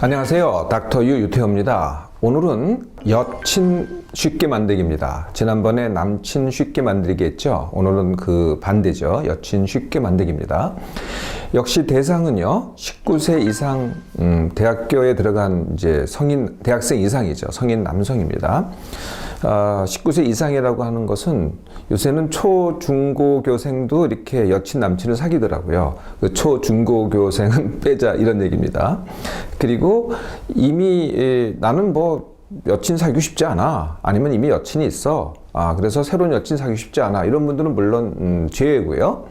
안녕하세요. 닥터 유 유태호입니다. 오늘은 여친 쉽게 만들기입니다. 지난번에 남친 쉽게 만들기 했죠. 오늘은 그 반대죠. 여친 쉽게 만들기입니다. 역시 대상은요, 19세 이상 대학교에 들어간 이제 성인 대학생 이상이죠. 성인 남성입니다. 19세 이상이라고 하는 것은 요새는 초, 중고 교생도 이렇게 여친, 남친을 사귀더라고요. 그 초, 중고 교생은 빼자 이런 얘기입니다. 그리고 이미 나는 뭐 여친 사귀고 싶지 않아. 아니면 이미 여친이 있어. 그래서 새로운 여친 사귀고 싶지 않아. 이런 분들은 물론 제외고요.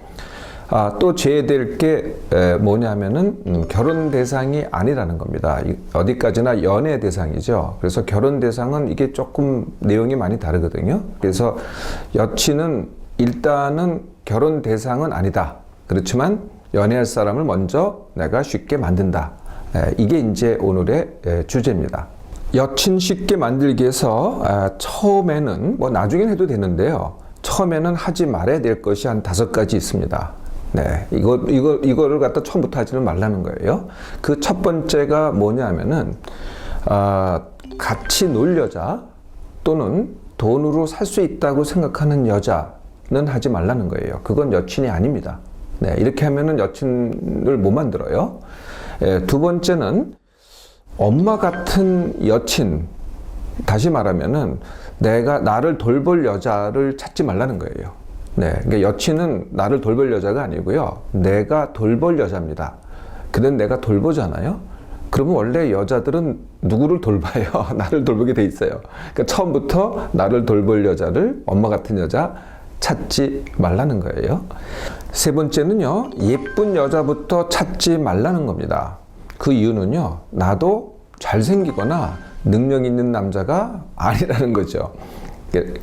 또 제외될 게 뭐냐면은 결혼 대상이 아니라는 겁니다. 어디까지나 연애 대상이죠. 그래서 결혼 대상은 이게 조금 내용이 많이 다르거든요. 그래서 여친은 일단은 결혼 대상은 아니다. 그렇지만 연애할 사람을 먼저 내가 쉽게 만든다. 이게 이제 오늘의 주제입니다. 여친 쉽게 만들기 위해서 처음에는 뭐 나중엔 해도 되는데요. 처음에는 하지 말아야 될 것이 한 5가지 있습니다. 네, 이거를 갖다 처음부터 하지는 말라는 거예요. 그 첫 번째가 뭐냐면은, 같이 놀 여자 또는 돈으로 살 수 있다고 생각하는 여자는 하지 말라는 거예요. 그건 여친이 아닙니다. 네, 이렇게 하면은 여친을 못 만들어요. 두 번째는 엄마 같은 여친, 다시 말하면은 나를 돌볼 여자를 찾지 말라는 거예요. 네, 그러니까 여친은 나를 돌볼 여자가 아니고요. 내가 돌볼 여자입니다. 근데 내가 돌보잖아요. 그러면 원래 여자들은 누구를 돌봐요? 나를 돌보게 돼 있어요. 그러니까 처음부터 나를 돌볼 여자를 엄마 같은 여자 찾지 말라는 거예요. 세 번째는요, 예쁜 여자부터 찾지 말라는 겁니다. 그 이유는요, 나도 잘생기거나 능력 있는 남자가 아니라는 거죠.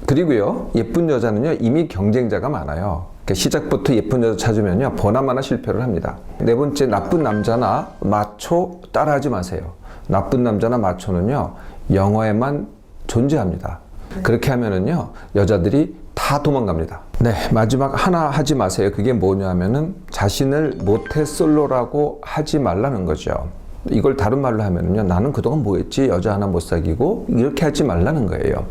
그리고요, 예쁜 여자는요, 이미 경쟁자가 많아요. 시작부터 예쁜 여자 찾으면요, 보나마나 실패를 합니다. 네 번째, 나쁜 남자나 마초 따라하지 마세요. 나쁜 남자나 마초는요, 영어에만 존재합니다. 그렇게 하면은요, 여자들이 다 도망갑니다. 네, 마지막 하나 하지 마세요. 그게 뭐냐면은 자신을 모태솔로라고 하지 말라는 거죠. 이걸 다른 말로 하면은요, 나는 그동안 뭐 했지? 여자 하나 못 사귀고 이렇게 하지 말라는 거예요.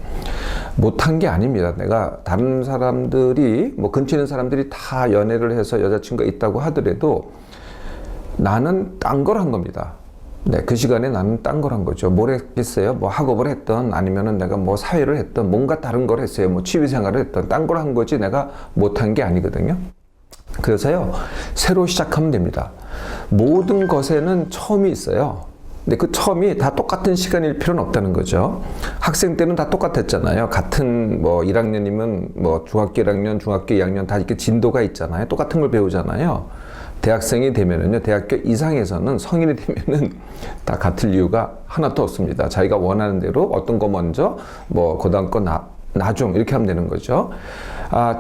못한 게 아닙니다. 내가 다른 사람들이 뭐 근처에 있는 사람들이 다 연애를 해서 여자친구가 있다고 하더라도 나는 딴 걸 한 겁니다. 네, 그 시간에 나는 딴 걸 한 거죠. 뭘 했겠어요? 뭐 학업을 했던, 아니면은 내가 뭐 사회를 했던, 뭔가 다른 걸 했어요. 뭐 취미생활을 했던, 딴 걸 한 거지 내가 못한 게 아니거든요. 그래서요, 새로 시작하면 됩니다. 모든 것에는 처음이 있어요. 근데 그 처음이 다 똑같은 시간일 필요는 없다는 거죠. 학생 때는 다 똑같았잖아요. 같은 뭐 1학년이면 뭐 중학교 1학년, 중학교 2학년 다 이렇게 진도가 있잖아요. 똑같은 걸 배우잖아요. 대학생이 되면은요, 대학교 이상에서는 성인이 되면은 다 같을 이유가 하나도 없습니다. 자기가 원하는 대로 어떤 거 먼저, 뭐 그다음 거 나중 이렇게 하면 되는 거죠.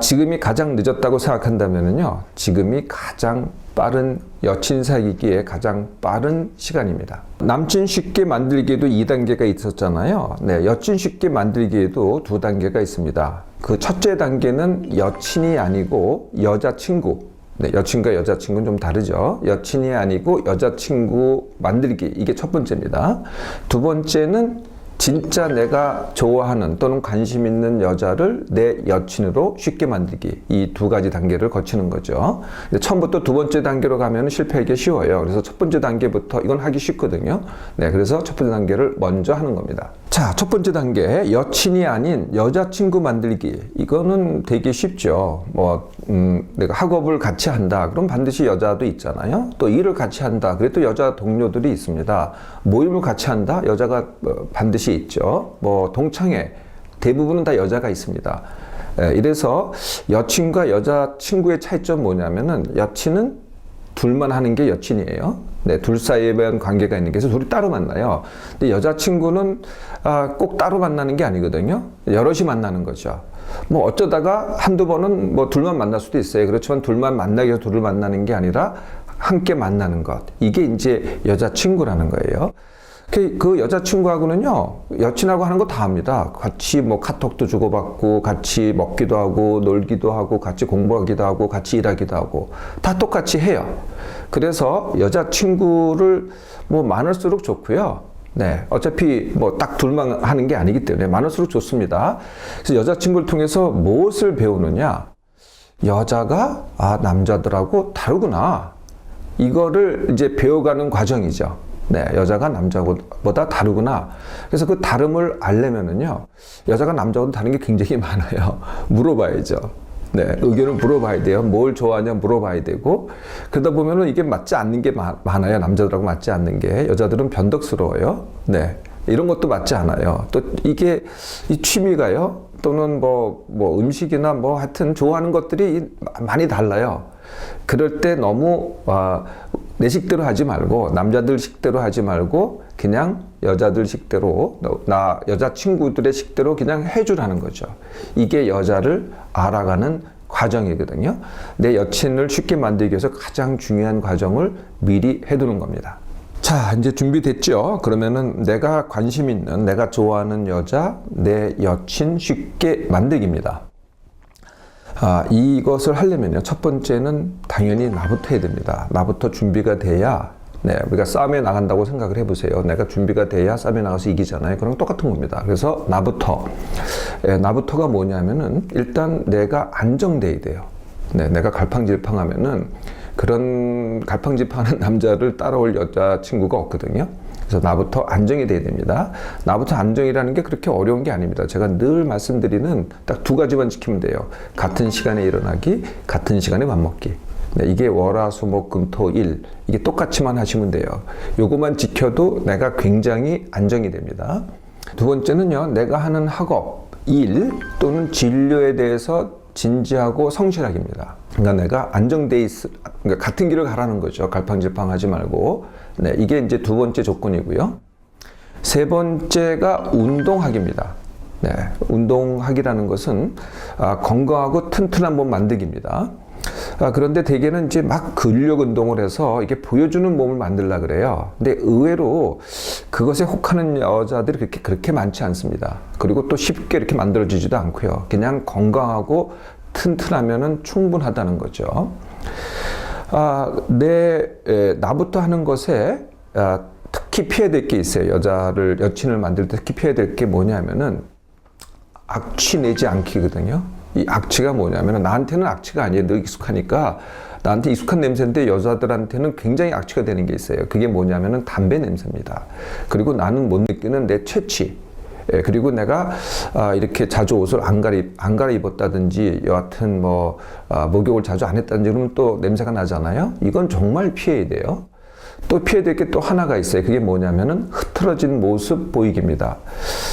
지금이 가장 늦었다고 생각한다면은요, 지금이 가장 빠른 여친 사귀기에 가장 빠른 시간입니다. 남친 쉽게 만들기에도 2단계가 있었잖아요. 네, 여친 쉽게 만들기에도 2단계가 있습니다. 그 첫째 단계는 여친이 아니고 여자친구. 네, 여친과 여자친구는 좀 다르죠. 여친이 아니고 여자친구 만들기. 이게 첫 번째입니다. 두 번째는 진짜 내가 좋아하는 또는 관심 있는 여자를 내 여친으로 쉽게 만들기. 이 2가지 단계를 거치는 거죠. 근데 처음부터 2번째 단계로 가면 실패하기 쉬워요. 그래서 첫 번째 단계부터 이건 하기 쉽거든요. 네, 그래서 첫 번째 단계를 먼저 하는 겁니다. 자, 첫 번째 단계, 여친이 아닌 여자친구 만들기. 이거는 되게 쉽죠. 내가 학업을 같이 한다. 그럼 반드시 여자도 있잖아요. 또 일을 같이 한다. 그래도 여자 동료들이 있습니다. 모임을 같이 한다. 여자가 반드시 있죠. 뭐 동창회 대부분은 다 여자가 있습니다. 이래서 여친과 여자친구의 차이점 뭐냐면은 여친은 둘만 하는 게 여친이에요. 네, 둘 사이에 관계가 있는 게 있어서 둘이 따로 만나요. 근데 여자친구는 꼭 따로 만나는 게 아니거든요. 여럿이 만나는 거죠. 뭐 어쩌다가 한두 번은 뭐 둘만 만날 수도 있어요. 그렇지만 둘만 만나기 위해서 둘을 만나는 게 아니라 함께 만나는 것. 이게 이제 여자친구라는 거예요. 그 여자친구하고는요, 여친하고 하는 거 다 합니다. 같이 뭐 카톡도 주고받고, 같이 먹기도 하고, 놀기도 하고, 같이 공부하기도 하고, 같이 일하기도 하고, 다 똑같이 해요. 그래서 여자친구를 뭐 많을수록 좋고요. 네, 어차피 뭐 딱 둘만 하는 게 아니기 때문에 많을수록 좋습니다. 그래서 여자친구를 통해서 무엇을 배우느냐? 여자가, 남자들하고 다르구나. 이거를 이제 배워가는 과정이죠. 네, 여자가 남자보다 다르구나. 그래서 그 다름을 알려면은요, 여자가 남자보다 다른 게 굉장히 많아요. 물어봐야죠. 네, 의견을 물어봐야 돼요. 뭘 좋아하냐 물어봐야 되고, 그러다 보면은 이게 맞지 않는 게 많아요. 남자들하고 맞지 않는 게. 여자들은 변덕스러워요. 네, 이런 것도 맞지 않아요. 또 이게 이 취미가요, 또는 뭐 음식이나 뭐 하여튼 좋아하는 것들이 많이 달라요. 그럴 때 너무 내 식대로 하지 말고, 남자들 식대로 하지 말고, 그냥 여자들 식대로, 여자친구들의 식대로 그냥 해주라는 거죠. 이게 여자를 알아가는 과정이거든요. 내 여친을 쉽게 만들기 위해서 가장 중요한 과정을 미리 해두는 겁니다. 자, 이제 준비됐죠? 그러면은 내가 관심 있는, 내가 좋아하는 여자, 내 여친 쉽게 만들기입니다. 이것을 하려면요, 첫 번째는 당연히 나부터 해야 됩니다. 나부터 준비가 돼야, 네, 우리가 싸움에 나간다고 생각을 해보세요. 내가 준비가 돼야 싸움에 나가서 이기잖아요. 그럼 똑같은 겁니다. 그래서 나부터가 뭐냐면은, 일단 내가 안정돼야 돼요. 네, 내가 갈팡질팡하면은, 그런 갈팡질팡하는 남자를 따라올 여자친구가 없거든요. 그래서 나부터 안정이 돼야 됩니다. 나부터 안정이라는 게 그렇게 어려운 게 아닙니다. 제가 늘 말씀드리는 딱 두 가지만 지키면 돼요. 같은 시간에 일어나기, 같은 시간에 밥 먹기. 네, 이게 월화수목금토일, 이게 똑같이만 하시면 돼요. 요거만 지켜도 내가 굉장히 안정이 됩니다. 두 번째는요, 내가 하는 학업, 일 또는 진료에 대해서 진지하고 성실하기입니다. 그러니까 내가 그러니까 같은 길을 가라는 거죠. 갈팡질팡하지 말고. 네, 이게 이제 두 번째 조건이고요. 세 번째가 운동하기입니다. 네, 운동하기라는 것은 건강하고 튼튼한 몸 만들기입니다. 그런데 대개는 이제 막 근력 운동을 해서 이게 보여주는 몸을 만들려고 그래요. 근데 의외로 그것에 혹하는 여자들이 그렇게 많지 않습니다. 그리고 또 쉽게 이렇게 만들어지지도 않고요. 그냥 건강하고 튼튼하면은 충분하다는 거죠. 나부터 하는 것에 특히 피해야 될 게 있어요. 여친을 만들 때 특히 피해야 될 게 뭐냐면은 악취 내지 않기거든요. 이 악취가 뭐냐면은, 나한테는 악취가 아니에요. 늘 익숙하니까 나한테 익숙한 냄새인데 여자들한테는 굉장히 악취가 되는 게 있어요. 그게 뭐냐면은 담배 냄새입니다. 그리고 나는 못 느끼는 내 체취. 그리고 내가 이렇게 자주 옷을 안 갈아입었다든지, 여하튼 목욕을 자주 안 했다든지 그러면 또 냄새가 나잖아요. 이건 정말 피해야 돼요. 또 피해야 될 게 또 하나가 있어요. 그게 뭐냐면은 흐트러진 모습 보이기입니다.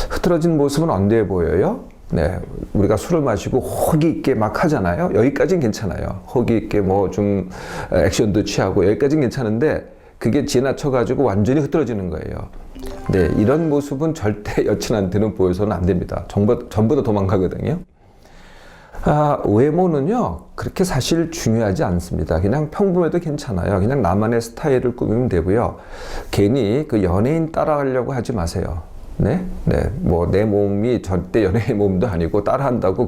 흐트러진 모습은 언제 보여요? 네, 우리가 술을 마시고 호기 있게 막 하잖아요. 여기까지는 괜찮아요. 호기 있게 좀 액션도 취하고 여기까지는 괜찮은데, 그게 지나쳐가지고 완전히 흐트러지는 거예요. 네, 이런 모습은 절대 여친한테는 보여서는 안 됩니다. 전부 다 도망가거든요. 외모는요, 그렇게 사실 중요하지 않습니다. 그냥 평범해도 괜찮아요. 그냥 나만의 스타일을 꾸미면 되고요. 괜히 그 연예인 따라가려고 하지 마세요. 네, 내 몸이 절대 연예인 몸도 아니고 따라한다고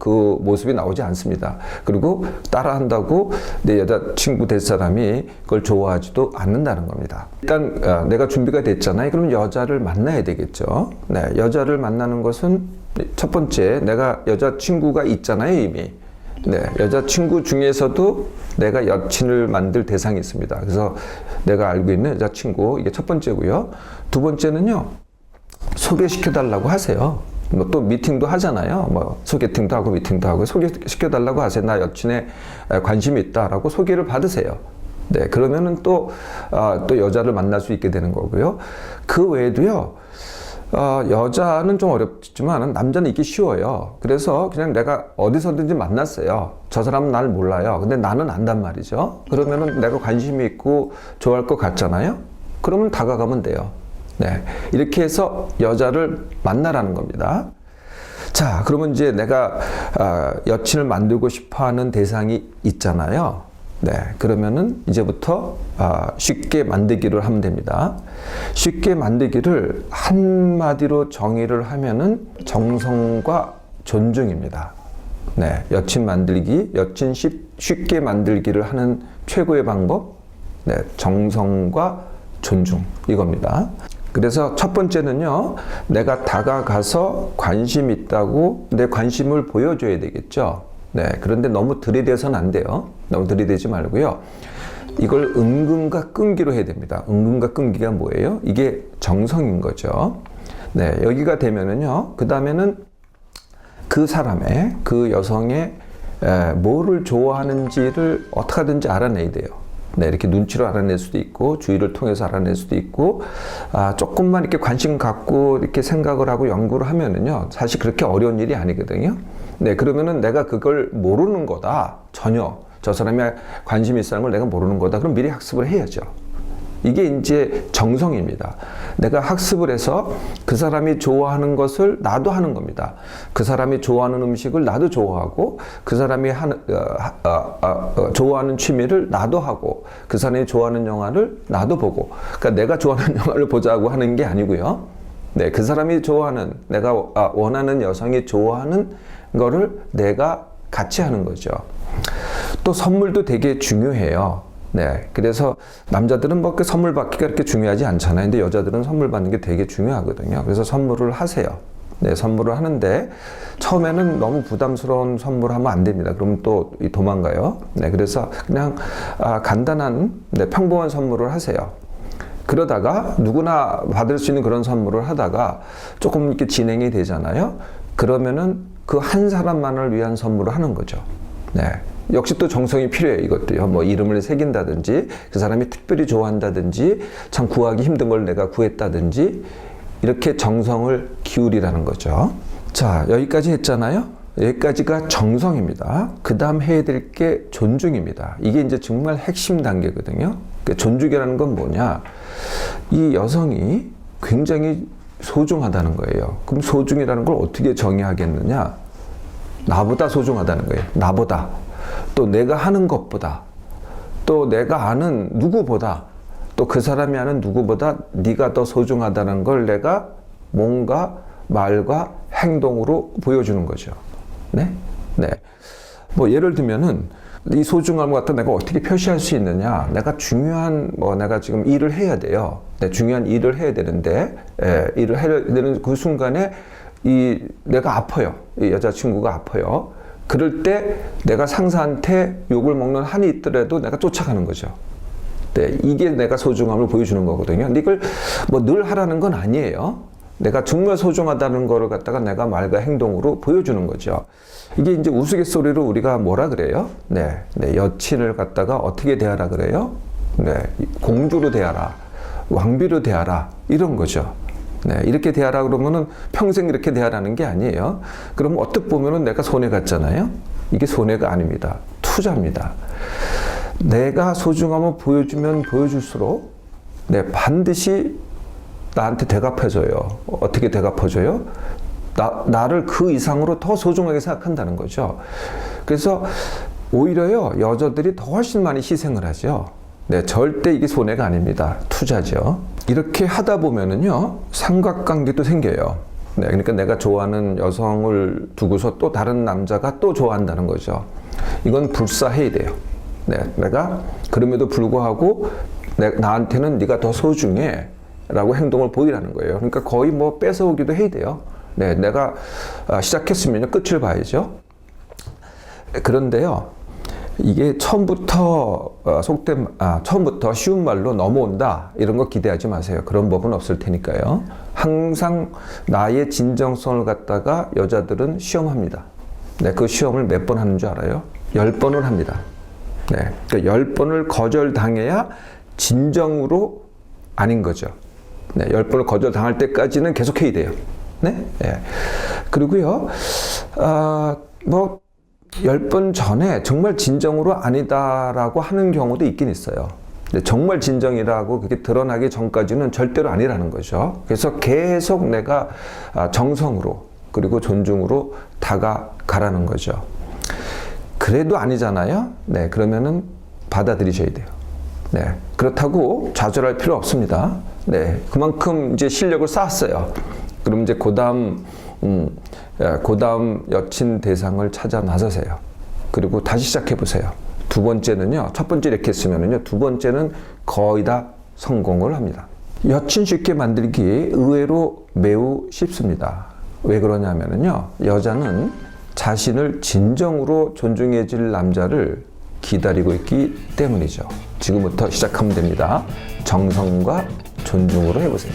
그 모습이 나오지 않습니다. 그리고 따라한다고 내 여자친구 될 사람이 그걸 좋아하지도 않는다는 겁니다. 일단 내가 준비가 됐잖아요. 그럼 여자를 만나야 되겠죠. 네, 여자를 만나는 것은 첫 번째, 내가 여자친구가 있잖아요, 이미. 네, 여자친구 중에서도 내가 여친을 만들 대상이 있습니다. 그래서 내가 알고 있는 여자친구, 이게 첫 번째고요. 두 번째는요, 소개시켜달라고 하세요. 또 미팅도 하잖아요. 소개팅도 하고 미팅도 하고 소개시켜달라고 하세요. 나 여친에 관심이 있다라고 소개를 받으세요. 네, 그러면은 또 여자를 만날 수 있게 되는 거고요. 그 외에도요, 여자는 좀 어렵지만 남자는 있기 쉬워요. 그래서 그냥 내가 어디서든지 만났어요. 저 사람은 나를 몰라요. 근데 나는 안단 말이죠. 그러면은 내가 관심이 있고 좋아할 것 같잖아요. 그러면 다가가면 돼요. 네, 이렇게 해서 여자를 만나라는 겁니다. 자, 그러면 이제 내가 여친을 만들고 싶어하는 대상이 있잖아요. 네, 그러면은 이제부터 쉽게 만들기를 하면 됩니다. 쉽게 만들기를 한마디로 정의를 하면은 정성과 존중입니다. 네, 여친 만들기, 여친 쉽게 만들기를 하는 최고의 방법, 네, 정성과 존중 이겁니다. 그래서 첫 번째는요, 내가 다가가서 관심 있다고 내 관심을 보여줘야 되겠죠. 네, 그런데 너무 들이대서는 안 돼요. 너무 들이대지 말고요. 이걸 은근과 끈기로 해야 됩니다. 은근과 끈기가 뭐예요? 이게 정성인 거죠. 네, 여기가 되면은요, 그 다음에는 그 사람의, 그 여성의 뭐를 좋아하는지를 어떻게 하든지 알아내야 돼요. 네, 이렇게 눈치로 알아낼 수도 있고, 주의를 통해서 알아낼 수도 있고, 조금만 이렇게 관심 갖고 이렇게 생각을 하고 연구를 하면은요, 사실 그렇게 어려운 일이 아니거든요. 네, 그러면은 내가 그걸 모르는 거다. 전혀. 저 사람이 관심이 있다는 걸 내가 모르는 거다. 그럼 미리 학습을 해야죠. 이게 이제 정성입니다. 내가 학습을 해서 그 사람이 좋아하는 것을 나도 하는 겁니다. 그 사람이 좋아하는 음식을 나도 좋아하고, 그 사람이 좋아하는 취미를 나도 하고, 그 사람이 좋아하는 영화를 나도 보고. 그러니까 내가 좋아하는 영화를 보자고 하는 게 아니고요. 네, 그 사람이 좋아하는, 내가 원하는 여성이 좋아하는 거를 내가 같이 하는 거죠. 또 선물도 되게 중요해요. 네, 그래서 남자들은 뭐 그 선물 받기가 그렇게 중요하지 않잖아요. 근데 여자들은 선물 받는 게 되게 중요하거든요. 그래서 선물을 하세요. 네, 선물을 하는데 처음에는 너무 부담스러운 선물을 하면 안 됩니다. 그러면 또 도망가요. 네, 그래서 그냥 간단한, 네, 평범한 선물을 하세요. 그러다가 누구나 받을 수 있는 그런 선물을 하다가 조금 이렇게 진행이 되잖아요. 그러면은 그 한 사람만을 위한 선물을 하는 거죠. 네. 역시 또 정성이 필요해요, 이것도요. 뭐 이름을 새긴다든지, 그 사람이 특별히 좋아한다든지, 참 구하기 힘든 걸 내가 구했다든지, 이렇게 정성을 기울이라는 거죠. 자, 여기까지 했잖아요. 여기까지가 정성입니다. 그 다음 해야 될 게 존중입니다. 이게 이제 정말 핵심 단계거든요. 그러니까 존중이라는 건 뭐냐? 이 여성이 굉장히 소중하다는 거예요. 그럼 소중이라는 걸 어떻게 정의하겠느냐? 나보다 소중하다는 거예요. 나보다. 또 내가 하는 것보다. 또 내가 아는 누구보다. 또 그 사람이 아는 누구보다 네가 더 소중하다는 걸 내가 뭔가 말과 행동으로 보여주는 거죠. 네? 네. 뭐 예를 들면은 이 소중함을 갖다 내가 어떻게 표시할 수 있느냐? 내가 중요한, 내가 지금 일을 해야 돼요. 네, 중요한 일을 해야 되는데, 일을 해야 되는 그 순간에 내가 아파요. 이 여자친구가 아파요. 그럴 때 내가 상사한테 욕을 먹는 한이 있더라도 내가 쫓아가는 거죠. 네, 이게 내가 소중함을 보여주는 거거든요. 근데 이걸 늘 하라는 건 아니에요. 내가 정말 소중하다는 거를 갖다가 내가 말과 행동으로 보여주는 거죠. 이게 이제 우스갯소리로 우리가 뭐라 그래요? 네, 여친을 갖다가 어떻게 대하라 그래요? 네, 공주로 대하라, 왕비로 대하라, 이런 거죠. 네, 이렇게 대하라 그러면은 평생 이렇게 대하라는 게 아니에요. 그럼 어떻게 보면은 내가 손해 갔잖아요? 이게 손해가 아닙니다. 투자입니다. 내가 소중함을 보여주면 보여줄수록, 네, 반드시 나한테 대갚아줘요. 어떻게 대갚아줘요? 나를 그 이상으로 더 소중하게 생각한다는 거죠. 그래서 오히려요, 여자들이 더 훨씬 많이 희생을 하죠. 네, 절대 이게 손해가 아닙니다. 투자죠. 이렇게 하다 보면은요, 삼각관계도 생겨요. 네, 그러니까 내가 좋아하는 여성을 두고서 또 다른 남자가 또 좋아한다는 거죠. 이건 불사해야 돼요. 네, 내가 그럼에도 불구하고 나한테는 네가 더 소중해 라고 행동을 보이라는 거예요. 그러니까 거의 뺏어오기도 해야 돼요. 네, 내가 시작했으면 끝을 봐야죠. 그런데요, 이게 처음부터 처음부터 쉬운 말로 넘어온다 이런 거 기대하지 마세요. 그런 법은 없을 테니까요. 항상 나의 진정성을 갖다가 여자들은 시험합니다. 네, 그 시험을 몇 번 하는 줄 알아요? 10번을 합니다. 네, 그러니까 10번을 거절당해야 진정으로 아닌 거죠. 네, 10번을 거절당할 때까지는 계속 해야 돼요. 네? 네. 그리고요, 10번 전에 정말 진정으로 아니다라고 하는 경우도 있긴 있어요. 근데 정말 진정이라고 그게 드러나기 전까지는 절대로 아니라는 거죠. 그래서 계속 내가 정성으로 그리고 존중으로 다가가라는 거죠. 그래도 아니잖아요. 네, 그러면은 받아들이셔야 돼요. 네. 그렇다고 좌절할 필요 없습니다. 네. 그만큼 이제 실력을 쌓았어요. 그럼 이제 그다음 여친 대상을 찾아 나서세요. 그리고 다시 시작해 보세요. 두 번째는요, 첫 번째 이렇게 했으면은요, 두 번째는 거의 다 성공을 합니다. 여친 쉽게 만들기 의외로 매우 쉽습니다. 왜 그러냐면요, 여자는 자신을 진정으로 존중해줄 남자를 기다리고 있기 때문이죠. 지금부터 시작하면 됩니다. 정성과 존중으로 해보세요.